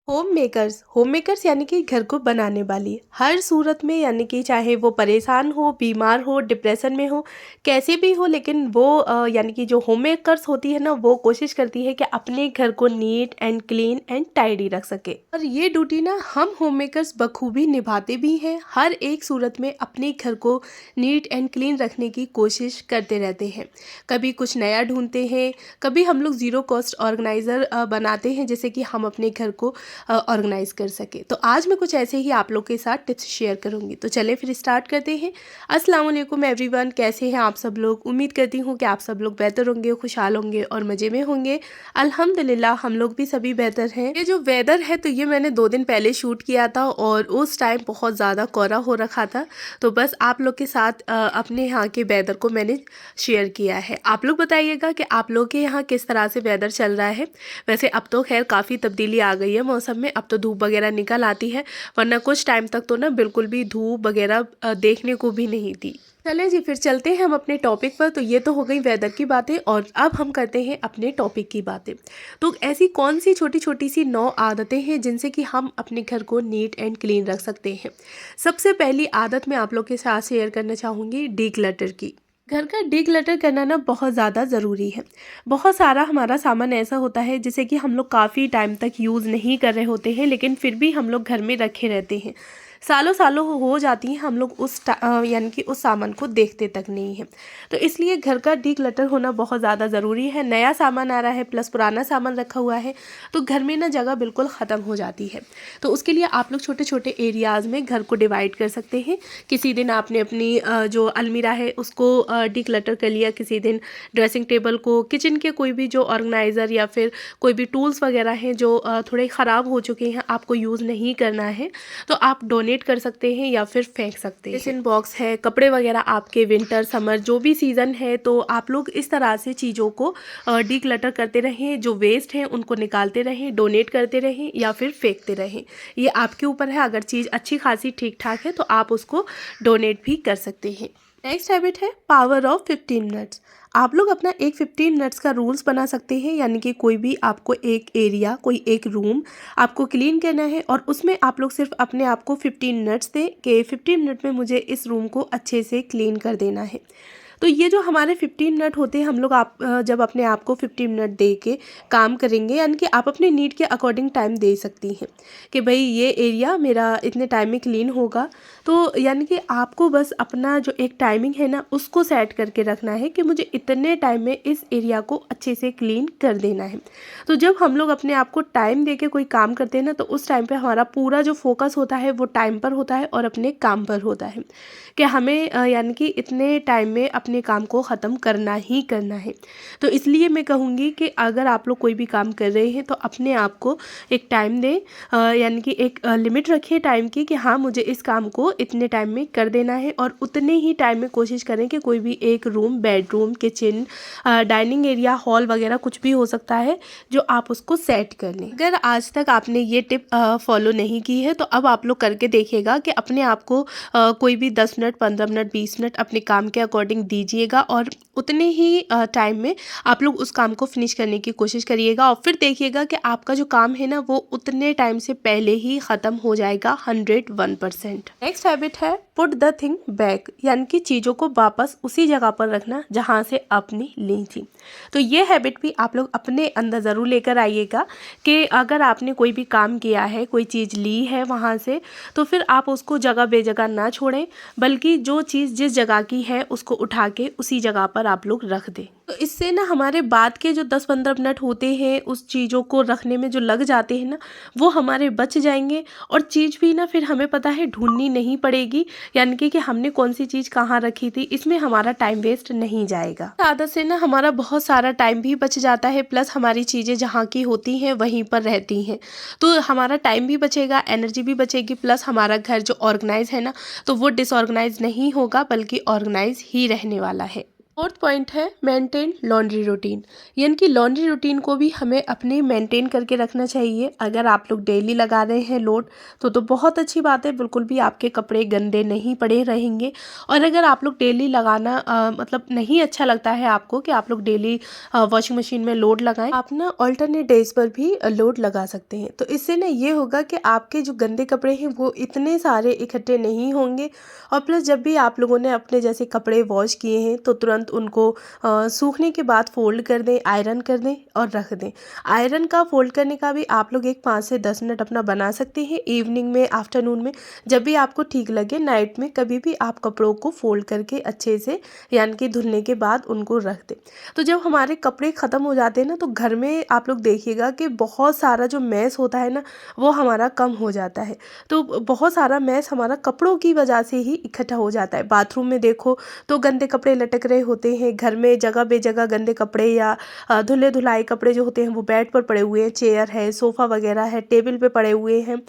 Home makers यानी कि घर को बनाने वाली हर सूरत में, यानी कि चाहे वो परेशान हो, बीमार हो, डिप्रेशन में हो, कैसे भी हो, लेकिन वो यानी कि जो होम मेकर्स होती है ना, वो कोशिश करती है कि अपने घर को NEET and clean and tidy रख सके। और ये ड्यूटी ना हम होम मेकर्स बखूबी निभाते भी हैं। हर एक सूरत में अपने घर को नीट एंड क्लीन रखने की कोशिश करते रहते हैं। कभी कुछ नया ढूंढते हैं, कभी हम लोग ज़ीरो कॉस्ट ऑर्गेनाइज़र बनाते हैं, जैसे कि हम अपने घर को ऑर्गेनाइज कर सके। तो आज मैं कुछ ऐसे ही आप लोग के साथ टिप्स शेयर करूंगी। तो चले फिर स्टार्ट करते हैं। अस्सलाम वालेकुम एवरीवन, कैसे हैं आप सब लोग। उम्मीद करती हूँ कि आप सब लोग बेहतर होंगे, खुशहाल होंगे और मज़े में होंगे। अल्हम्दुलिल्लाह हम लोग भी सभी बेहतर हैं। ये जो वेदर है तो ये मैंने 2 दिन पहले शूट किया था और उस टाइम बहुत ज़्यादा कोहरा हो रखा था। तो बस आप लोग के साथ अपने यहाँ के वेदर को मैंने शेयर किया है। आप लोग बताइएगा कि आप लोग के यहाँ किस तरह से वेदर चल रहा है। वैसे अब तो खैर काफ़ी तब्दीली आ गई है मौसम में, अब तो धूप वगैरह निकल आती है, वरना कुछ टाइम तक तो ना बिल्कुल भी धूप वगैरह देखने को भी नहीं थी। चलें जी, फिर चलते हैं हम अपने टॉपिक पर। तो ये तो हो गई वेदर की बातें और अब हम करते हैं अपने टॉपिक की बातें। तो ऐसी कौन सी छोटी छोटी सी 9 आदतें हैं जिनसे कि हम अपने घर को नीट एंड क्लीन रख सकते हैं। सबसे पहली आदत मैं आप लोग के साथ शेयर करना चाहूँगी डीक्लटर की। घर का डीक्लटर करना ना बहुत ज़्यादा ज़रूरी है। बहुत सारा हमारा सामान ऐसा होता है जिसे कि हम लोग काफ़ी टाइम तक यूज़ नहीं कर रहे होते हैं, लेकिन फिर भी हम लोग घर में रखे रहते हैं। सालों सालों हो जाती हैं, हम लोग यानी कि उस सामान को देखते तक नहीं हैं। तो इसलिए घर का डीक्लटर होना बहुत ज़्यादा ज़रूरी है। नया सामान आ रहा है प्लस पुराना सामान रखा हुआ है तो घर में ना जगह बिल्कुल ख़त्म हो जाती है। तो उसके लिए आप लोग छोटे छोटे एरियाज़ में घर को डिवाइड कर सकते हैं। किसी दिन आपने अपनी जो अलमीरा है उसको डीक्लटर कर लिया, किसी दिन ड्रेसिंग टेबल को, किचन के कोई भी जो ऑर्गेनाइज़र या फिर कोई भी टूल्स वगैरह हैं जो थोड़े ख़राब हो चुके हैं, आपको यूज़ नहीं करना है, तो आप डोनेट कर सकते हैं या फिर फेंक सकते हैं। टिफिन बॉक्स है, कपड़े वगैरह आपके विंटर समर जो भी सीज़न है, तो आप लोग इस तरह से चीज़ों को डीक्लटर करते रहें। जो वेस्ट हैं उनको निकालते रहें, डोनेट करते रहें या फिर फेंकते रहें। ये आपके ऊपर है। अगर चीज़ अच्छी खासी ठीक ठाक है तो आप उसको डोनेट भी कर सकते हैं। नेक्स्ट हैबिट है पावर ऑफ 15 मिनट्स। आप लोग अपना एक 15 मिनट्स का रूल्स बना सकते हैं, यानी कि कोई भी आपको एक एरिया, कोई एक रूम आपको क्लीन करना है और उसमें आप लोग सिर्फ अपने आप को 15 मिनट्स दें कि 15 मिनट में मुझे इस रूम को अच्छे से क्लीन कर देना है। तो ये जो हमारे 15 मिनट होते हैं, हम लोग जब अपने आप को 15 मिनट दे के काम करेंगे, यानी कि आप अपने नीड के अकॉर्डिंग टाइम दे सकती हैं कि भाई ये एरिया मेरा इतने टाइम में क्लीन होगा। तो यानी कि आपको बस अपना जो एक टाइमिंग है ना उसको सेट करके रखना है कि मुझे इतने टाइम में इस एरिया को अच्छे से क्लीन कर देना है। तो जब हम लोग अपने आप को टाइम दे के कोई काम करते हैं ना, तो उस टाइम पे हमारा पूरा जो फोकस होता है वो टाइम पर होता है और अपने काम पर होता है कि हमें यानी कि इतने टाइम में अपने काम को ख़त्म करना ही करना है। तो इसलिए मैं कहूँगी कि अगर आप लोग कोई भी काम कर रहे हैं तो अपने आप को एक टाइम दें, यानी कि एक लिमिट रखिए टाइम की कि हाँ मुझे इस काम को इतने टाइम में कर देना है, और उतने ही टाइम में कोशिश करें कि कोई भी एक room, bedroom, kitchen, dining area, hall वगैरह कुछ भी हो सकता है जो आप उसको सेट कर लें। अगर आज तक आपने ये टिप फॉलो नहीं की है तो अब आप लोग करके देखिएगा कि अपने आप को कोई भी 10 मिनट, 15 मिनट, 20 मिनट अपने काम के अकॉर्डिंग दीजिएगा और उतने ही टाइम में आप लोग उस काम को फिनिश करने की कोशिश करिएगा और फिर देखिएगा कि आपका जो काम है ना वो उतने टाइम से पहले ही ख़त्म हो जाएगा 101%। नेक्स्ट हैबिट है पुट द थिंग बैक, यानी कि चीज़ों को वापस उसी जगह पर रखना जहाँ से आपने ली थी। तो ये हैबिट भी आप लोग अपने अंदर ज़रूर लेकर आइएगा कि अगर आपने कोई भी काम किया है, कोई चीज़ ली है वहाँ से, तो फिर आप उसको जगह बेजगह ना छोड़ें, बल्कि जो चीज़ जिस जगह की है उसको उठा के उसी जगह पर आप लोग रख दें। तो इससे ना हमारे बाद के जो 10-15 मिनट होते हैं उस चीज़ों को रखने में जो लग जाते हैं ना, वो हमारे बच जाएंगे और चीज़ भी ना फिर हमें पता है ढूंढनी नहीं पड़ेगी, यानी कि हमने कौन सी चीज़ कहाँ रखी थी। इसमें हमारा टाइम वेस्ट नहीं जाएगा। इस आदत से ना हमारा बहुत सारा टाइम भी बच जाता है, प्लस हमारी चीज़ें जहाँ की होती हैं वहीं पर रहती हैं, तो हमारा टाइम भी बचेगा, एनर्जी भी बचेगी, प्लस हमारा घर जो ऑर्गेनाइज है ना तो वो डिसऑर्गेनाइज नहीं होगा बल्कि ऑर्गेनाइज ही रहने वाला है। फोर्थ पॉइंट है मेंटेन लॉन्ड्री रूटीन। यानी कि लॉन्ड्री रूटीन को भी हमें अपने मेंटेन करके रखना चाहिए। अगर आप लोग डेली लगा रहे हैं लोड तो बहुत अच्छी बात है, बिल्कुल भी आपके कपड़े गंदे नहीं पड़े रहेंगे। और अगर आप लोग डेली लगाना मतलब नहीं अच्छा लगता है आपको कि आप लोग डेली वॉशिंग मशीन में लोड लगाएं, आप ना ऑल्टरनेट डेज पर भी लोड लगा सकते हैं। तो इससे ना ये होगा कि आपके जो गंदे कपड़े हैं वो इतने सारे इकट्ठे नहीं होंगे। और प्लस जब भी आप लोगों ने अपने जैसे कपड़े वॉश किए हैं तो तुरंत उनको सूखने के बाद फोल्ड कर दें, आयरन कर दें और रख दें। आयरन का फोल्ड करने का भी आप लोग एक 5 से 10 मिनट अपना बना सकते हैं, इवनिंग में, आफ्टरनून में, जब भी आपको ठीक लगे। नाइट में कभी भी आप कपड़ों को फोल्ड करके अच्छे से यानी कि धुलने के बाद उनको रख दें। तो जब हमारे कपड़े ख़त्म हो जाते हैं ना तो घर में आप लोग देखिएगा कि बहुत सारा जो मैस होता है ना वो हमारा कम हो जाता है। तो बहुत सारा मैस हमारा कपड़ों की वजह से ही इकट्ठा हो जाता है। बाथरूम में देखो तो गंदे कपड़े लटक रहे होते हैं, घर में जगह बेजगह गंदे कपड़े या धुले धुलाए कपड़े जो होते हैं वो बेड पर पड़े हुए हैं, चेयर है, सोफ़ा वगैरह है, टेबल पे पड़े हुए हैं।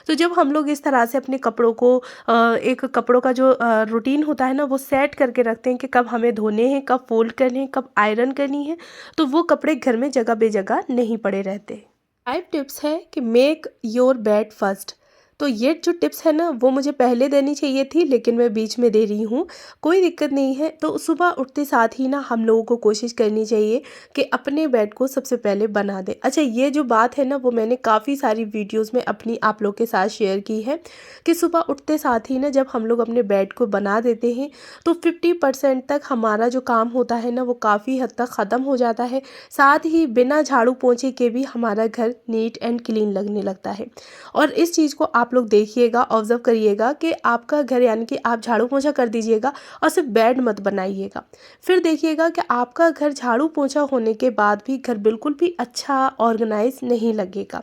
तो जब हम लोग इस तरह से अपने कपड़ों को एक कपड़ों का जो रूटीन होता है ना वो सेट करके रखते हैं कि कब हमें धोने हैं, कब फोल्ड करने हैं, कब आयरन करनी है, तो वो कपड़े घर में जगह बेजगह नहीं पड़े रहते। 5 टिप्स है कि मेक योर बेड फर्स्ट। तो ये जो टिप्स है ना वो मुझे पहले देनी चाहिए थी लेकिन मैं बीच में दे रही हूँ, कोई दिक्कत नहीं है। तो सुबह उठते साथ ही ना हम लोगों को कोशिश करनी चाहिए कि अपने बेड को सबसे पहले बना दें। अच्छा, ये जो बात है ना वो मैंने काफ़ी सारी वीडियोस में अपनी आप लोग के साथ शेयर की है कि सुबह उठते साथ ही ना जब हम लोग अपने बेड को बना देते हैं तो 50% तक हमारा जो काम होता है ना वो काफ़ी हद तक ख़त्म हो जाता है। साथ ही बिना झाड़ू पोंछे के भी हमारा घर नीट एंड क्लीन लगने लगता है। और इस चीज़ को आप लोग देखिएगा, ऑब्जर्व करिएगा कि आपका घर यानी कि आप झाड़ू पोंछा कर दीजिएगा और सिर्फ बेड मत बनाइएगा। फिर देखिएगा कि आपका घर झाड़ू पोंछा होने के बाद भी घर बिल्कुल भी अच्छा ऑर्गेनाइज नहीं लगेगा।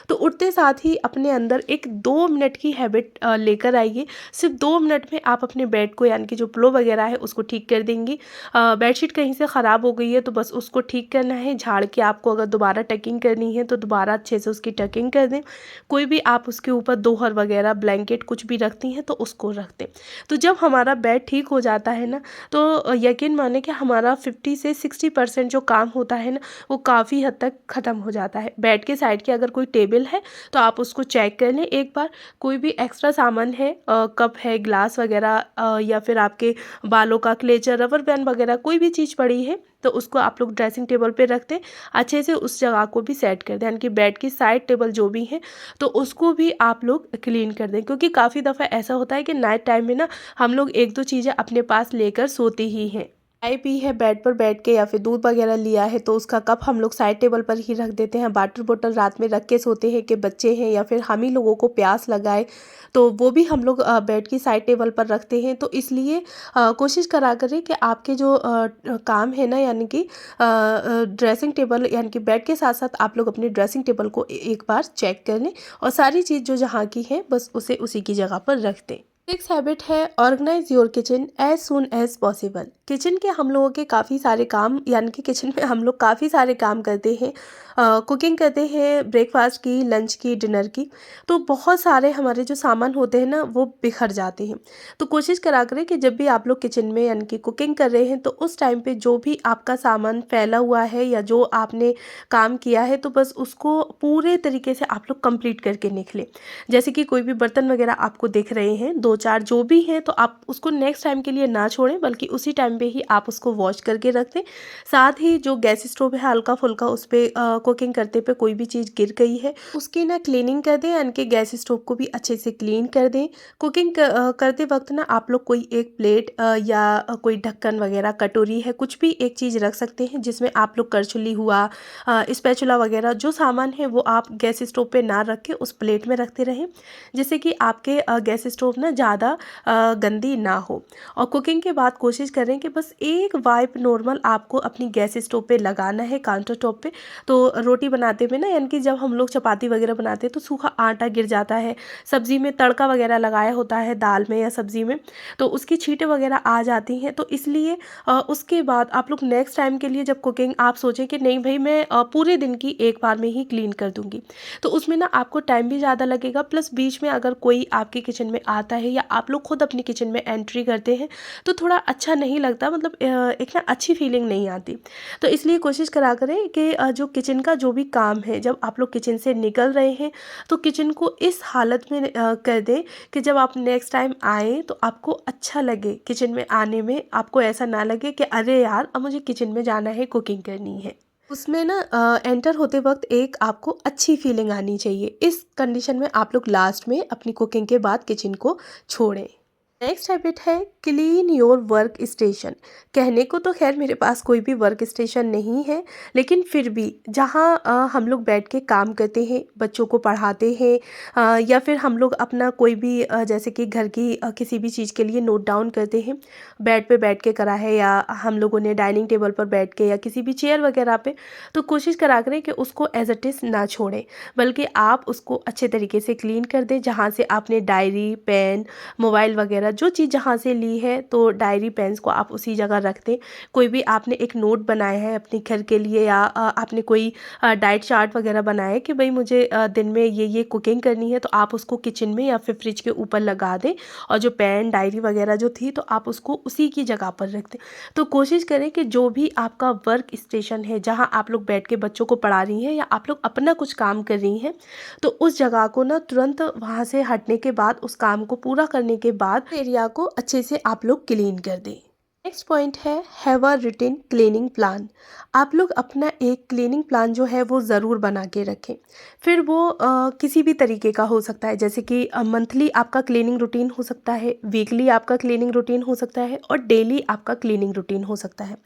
तो उठते साथ ही अपने अंदर एक 2 मिनट की हैबिट लेकर आइए। सिर्फ 2 मिनट में आप अपने बेड को यानी कि जो पिलो वगैरह है उसको ठीक कर देंगी। बेडशीट कहीं से ख़राब हो गई है तो बस उसको ठीक करना है, झाड़ के आपको अगर दोबारा टकिंग करनी है तो दोबारा अच्छे से उसकी टकिंग कर दें। कोई भी आप उसके ऊपर दोहर वगैरह ब्लैंकेट कुछ भी रखती हैं तो उसको रख दें। तो जब हमारा बेड ठीक हो जाता है ना तो यकीन माने कि हमारा 50 से 60% जो काम होता है ना वो काफ़ी हद तक ख़त्म हो जाता है। बेड के साइड की अगर कोई टेबल है तो आप उसको चेक कर लें एक बार। कोई भी एक्स्ट्रा सामान है, कप है, ग्लास वगैरह, या फिर आपके बालों का क्लेचर, रबर बैंड वगैरह कोई भी चीज़ पड़ी है तो उसको आप लोग ड्रेसिंग टेबल पे रख दें। अच्छे से उस जगह को भी सेट कर दें यानी कि बेड की साइड टेबल जो भी है तो उसको भी आप लोग क्लीन कर दें। क्योंकि काफ़ी दफ़ा ऐसा होता है कि नाइट टाइम में ना हम लोग 1-2 चीज़ें अपने पास लेकर सोते ही हैं। चाय पी है बेड पर बैठ के या फिर दूध वगैरह लिया है तो उसका कप हम लोग साइड टेबल पर ही रख देते हैं। वाटर बोतल रात में रख के सोते हैं कि बच्चे हैं या फिर हम ही लोगों को प्यास लगाए, तो वो भी हम लोग बेड की साइड टेबल पर रखते हैं। तो इसलिए कोशिश करा करें कि आपके जो काम है ना यानी कि ड्रेसिंग टेबल यानी कि बेड के साथ साथ आप लोग अपनी ड्रेसिंग टेबल को एक बार चेक कर लें और सारी चीज़ जो जहाँ की है बस उसे उसी की जगह पर रख दें। सिक्स हैबिट है organise your kitchen as soon as possible. Kitchen के हम लोगों के काफ़ी सारे काम यानी कि किचन में हम लोग काफ़ी सारे काम करते हैं, कुकिंग करते हैं, ब्रेकफास्ट की, लंच की, डिनर की। तो बहुत सारे हमारे जो सामान होते हैं ना वो बिखर जाते हैं। तो कोशिश करा करें कि जब भी आप लोग किचन में यानी कि कुकिंग कर रहे हैं तो उस टाइम पे जो भी आपका सामान फैला हुआ है या जो आपने काम किया है तो बस उसको पूरे तरीके से आप लोग कंप्लीट करके निकलें। जैसे कि कोई भी बर्तन वगैरह आपको दिख रहे हैं 2-4 जो भी हैं तो आप उसको नेक्स्ट टाइम के लिए ना छोड़ें बल्कि उसी टाइम पे ही आप उसको वॉश करके रख दें। साथ ही जो गैस स्टोव है हल्का फुल्का उस पर कुकिंग करते पे कोई भी चीज़ गिर गई है उसकी ना क्लीनिंग कर दें यानी कि गैस स्टोव को भी अच्छे से क्लीन कर दें। कुकिंग करते वक्त ना आप लोग कोई एक प्लेट या कोई ढक्कन वगैरह कटोरी है कुछ भी एक चीज़ रख सकते हैं जिसमें आप लोग करछुली हुआ, स्पैचुला वगैरह जो सामान है वो आप गैस स्टोव पे ना रख के उस प्लेट में रखते रहें जिससे कि आपके गैस स्टोव ना ज़्यादा गंदी ना हो। और कुकिंग के बाद कोशिश करें कि बस एक वाइप नॉर्मल आपको अपनी गैस स्टोव पे लगाना है काउंटर टॉप पे। तो रोटी बनाते में ना यानी कि जब हम लोग चपाती वगैरह बनाते हैं तो सूखा आटा गिर जाता है, सब्ज़ी में तड़का वगैरह लगाया होता है दाल में या सब्ज़ी में तो उसकी छींटें वगैरह आ जाती हैं। तो इसलिए उसके बाद आप लोग नेक्स्ट टाइम के लिए जब कुकिंग आप सोचें कि नहीं भाई मैं पूरे दिन की एक बार में ही क्लीन कर दूँगी तो उसमें ना आपको टाइम भी ज़्यादा लगेगा। प्लस बीच में अगर कोई आपके किचन में आता है या आप लोग खुद अपनी किचन में एंट्री करते हैं तो थोड़ा अच्छा नहीं लगता, मतलब एक ना अच्छी फीलिंग नहीं आती। तो इसलिए कोशिश करा करें कि जो किचन का जो भी काम है, जब आप लोग किचन से निकल रहे हैं तो किचन को इस हालत में कर दें कि जब आप नेक्स्ट टाइम आएँ तो आपको अच्छा लगे। किचन में आने में आपको ऐसा ना लगे कि अरे यार अब मुझे किचन में जाना है, कुकिंग करनी है। उसमें ना एंटर होते वक्त एक आपको अच्छी फीलिंग आनी चाहिए। इस कंडीशन में आप लोग लास्ट में अपनी कुकिंग के बाद किचन को छोड़ें। नेक्स्ट हैबिट है क्लीन योर वर्क स्टेशन। कहने को तो खैर मेरे पास कोई भी वर्क स्टेशन नहीं है, लेकिन फिर भी जहाँ हम लोग बैठ के काम करते हैं, बच्चों को पढ़ाते हैं, या फिर हम लोग अपना कोई भी जैसे कि घर की किसी भी चीज़ के लिए नोट डाउन करते हैं, बेड पे बैठ के करा है या हम लोगों ने डाइनिंग टेबल पर बैठ के या किसी भी चेयर वगैरह पे, तो कोशिश करा करें कि उसको एज इट इज़ ना छोड़ें, बल्कि आप उसको अच्छे तरीके से क्लीन कर दें। जहाँ से आपने डायरी, पेन, मोबाइल वगैरह जो चीज़ जहाँ से ली है, तो डायरी पेन्स को आप उसी जगह रख दें। कोई भी आपने एक नोट बनाया है अपने घर के लिए, या आपने कोई डाइट चार्ट वगैरह बनाया है कि भाई मुझे दिन में ये कुकिंग करनी है, तो आप उसको किचन में या फिर फ्रिज के ऊपर लगा दें। और जो पेन, डायरी वगैरह जो थी, तो आप उसको उसी की जगह पर रख दें। तो कोशिश करें कि जो भी आपका वर्क स्टेशन है, जहाँ आप लोग बैठ के बच्चों को पढ़ा रही हैं या आप लोग अपना कुछ काम कर रही हैं, तो उस जगह को ना तुरंत वहाँ से हटने के बाद, उस काम को पूरा करने के बाद एरिया को अच्छे से आप लोग क्लीन कर दें। नेक्स्ट पॉइंट है have a written cleaning plan. आप लोग अपना एक क्लीनिंग प्लान जो है वो ज़रूर बना के रखें। फिर वो किसी भी तरीके का हो सकता है, जैसे कि मंथली आपका क्लीनिंग रूटीन हो सकता है, वीकली आपका क्लीनिंग रूटीन हो सकता है, और डेली आपका क्लीनिंग रूटीन हो सकता है।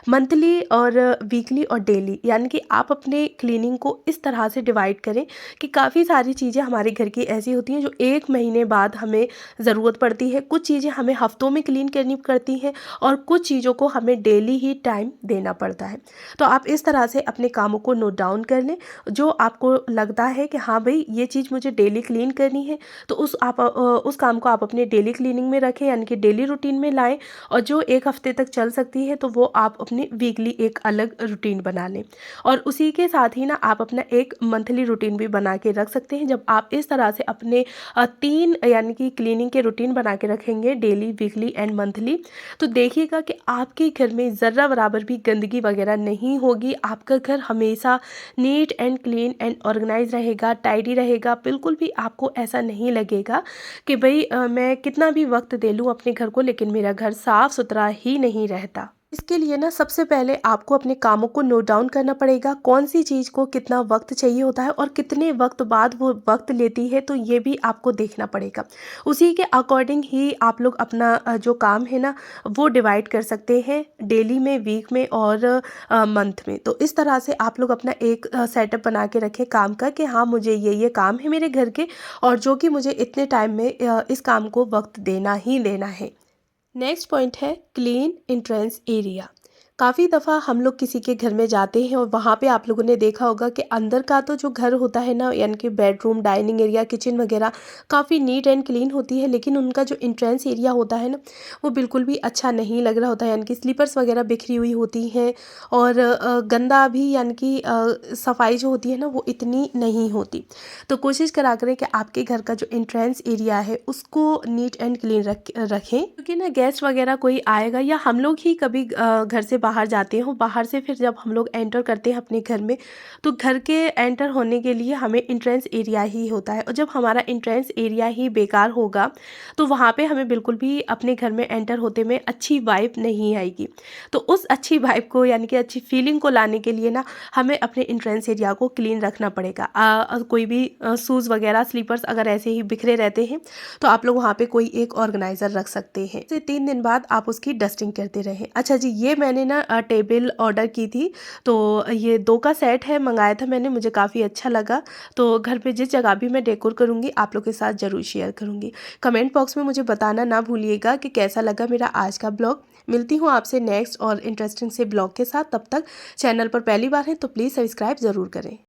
मंथली और वीकली और डेली, यानी कि आप अपने क्लीनिंग को इस तरह से डिवाइड करें कि काफ़ी सारी चीज़ें हमारे घर की ऐसी होती हैं जो 1 महीने बाद हमें ज़रूरत पड़ती है, कुछ चीज़ें हमें हफ्तों में क्लीन करनी पड़ती हैं, और कुछ चीज़ों को हमें डेली ही टाइम देना पड़ता है। तो आप इस तरह से अपने कामों को नोट डाउन कर लें। जो आपको लगता है कि हाँ भाई ये चीज़ मुझे डेली क्लीन करनी है, तो उस काम को आप अपने डेली क्लीनिंग में रखें, यानी कि डेली रूटीन में लाएं। और जो 1 हफ्ते तक चल सकती है, तो वो आप अपनी वीकली एक अलग रूटीन बना लें। और उसी के साथ ही ना आप अपना एक मंथली रूटीन भी बना के रख सकते हैं। जब आप इस तरह से अपने 3 यानी कि क्लीनिंग के रूटीन बना के रखेंगे, डेली, वीकली एंड मंथली, तो देखिएगा कि आपके घर में ज़र्रा बराबर भी गंदगी वगैरह नहीं होगी। आपका घर हमेशा neat and clean and organise रहेगा, टाइडी रहेगा। बिल्कुल भी आपको ऐसा नहीं लगेगा कि भाई मैं कितना भी वक्त दे लूँ अपने घर को, लेकिन मेरा घर साफ़ सुथरा ही नहीं रहता। इसके लिए ना सबसे पहले आपको अपने कामों को नोट डाउन करना पड़ेगा, कौन सी चीज़ को कितना वक्त चाहिए होता है और कितने वक्त बाद वो वक्त लेती है, तो ये भी आपको देखना पड़ेगा। उसी के अकॉर्डिंग ही आप लोग अपना जो काम है ना वो डिवाइड कर सकते हैं, डेली में, वीक में और मंथ में। तो इस तरह से आप लोग अपना एक सेटअप बना के रखें काम का, कि हाँ मुझे ये काम है मेरे घर के, और जो कि मुझे इतने टाइम में इस काम को वक्त देना ही देना है। नेक्स्ट पॉइंट है क्लीन एंट्रेंस एरिया। काफ़ी दफ़ा हम लोग किसी के घर में जाते हैं और वहाँ पे आप लोगों ने देखा होगा कि अंदर का तो जो घर होता है ना, यानी कि बेडरूम, डाइनिंग एरिया, किचन वगैरह काफ़ी नीट एंड क्लीन होती है, लेकिन उनका जो एंट्रेंस एरिया होता है ना वो बिल्कुल भी अच्छा नहीं लग रहा होता है। यानी कि स्लीपर्स वगैरह बिखरी हुई होती हैं, और गंदा भी, यानी कि सफाई जो होती है ना वो इतनी नहीं होती। तो कोशिश करा करें कि आपके घर का जो एंट्रेंस एरिया है उसको नीट एंड क्लीन रखें, क्योंकि ना गेस्ट वगैरह कोई आएगा, या हम लोग ही कभी घर से बाहर जाते हो, बाहर से फिर जब हम लोग एंटर करते हैं अपने घर में, तो घर के एंटर होने के लिए हमें एंट्रेंस एरिया ही होता है। और जब हमारा एंट्रेंस एरिया ही बेकार होगा तो वहाँ पे हमें बिल्कुल भी अपने घर में एंटर होते में अच्छी वाइब नहीं आएगी। तो उस अच्छी वाइब को, यानी कि अच्छी फीलिंग को लाने के लिए ना हमें अपने एंट्रेंस एरिया को क्लीन रखना पड़ेगा। कोई भी शूज़ वगैरह, स्लीपर्स अगर ऐसे ही बिखरे रहते हैं, तो आप लोग वहाँ पे कोई एक ऑर्गेनाइज़र रख सकते हैं। 3 दिन बाद आप उसकी डस्टिंग करते रहें। अच्छा जी, ये मैंने ना टेबल ऑर्डर की थी, तो ये 2 का सेट है, मंगाया था मैंने, मुझे काफ़ी अच्छा लगा। तो घर पे जिस जगह भी मैं डेकोर करूँगी आप लोग के साथ ज़रूर शेयर करूँगी। कमेंट बॉक्स में मुझे बताना ना भूलिएगा कि कैसा लगा मेरा आज का ब्लॉग। मिलती हूँ आपसे नेक्स्ट और इंटरेस्टिंग से ब्लॉग के साथ। तब तक चैनल पर पहली बार हैं तो प्लीज़ सब्सक्राइब ज़रूर करें।